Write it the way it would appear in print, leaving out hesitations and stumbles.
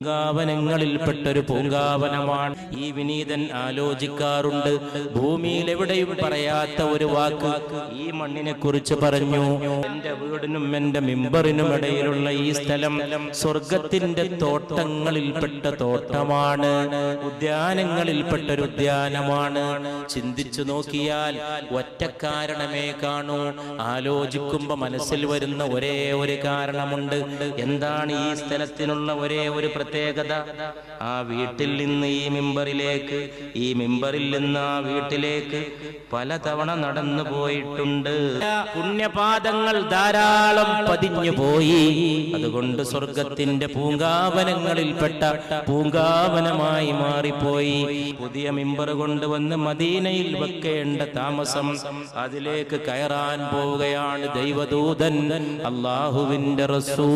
പൂങ്കാവനങ്ങളിൽപ്പെട്ടൊരു പൂങ്കാവനമാണ്. ഈ വിനീതൻ ആലോചിക്കാറുണ്ട്, ഭൂമിയിൽ എവിടെയും പറയാത്ത ഒരു വാക്ക് ഈ മണ്ണിനെ കുറിച്ച് പറഞ്ഞു. എന്റെ വീടിനും എന്റെ മിമ്പറിനും ഇടയിലുള്ള ഈ സ്ഥലം സ്വർഗത്തിന്റെ തോട്ടങ്ങളിൽപ്പെട്ട തോട്ടമാണ്, ഉദ്യാനങ്ങളിൽപ്പെട്ടൊരു ഉദ്യാനമാണ്. ചിന്തിച്ചു നോക്കിയാൽ ഒറ്റ കാരണമേ കാണൂ. ആലോചിക്കുമ്പോ മനസ്സിൽ വരുന്ന ഒരേ ഒരു കാരണമുണ്ട്. എന്താണ് ഈ സ്ഥലത്തിനുള്ള ഒരേ ഒരു പ്രത്യേകത? ആ വീട്ടിൽ നിന്ന് ഈ മിമ്പറിലേക്ക്, ഈ മിമ്പറിൽ നിന്ന് ആ വീട്ടിലേക്ക് പലതവണ നടന്നു പോയിട്ടുണ്ട്. പുണ്യപാദങ്ങൾ ധാരാളം പതിഞ്ഞു പോയി. അതുകൊണ്ട് സ്വർഗത്തിന്റെ പൂങ്കാവനങ്ങളിൽപ്പെട്ട പൂങ്കാവനമായി മാറിപ്പോയി. പുതിയ മിമ്പർ കൊണ്ടുവന്ന് മദീനയിൽ വെക്കേണ്ട താമസം, അതിലേക്ക് കയറാൻ പോവുകയാണ് ദൈവദൂതൻ, അല്ലാഹുവിന്റെ റസൂൽ.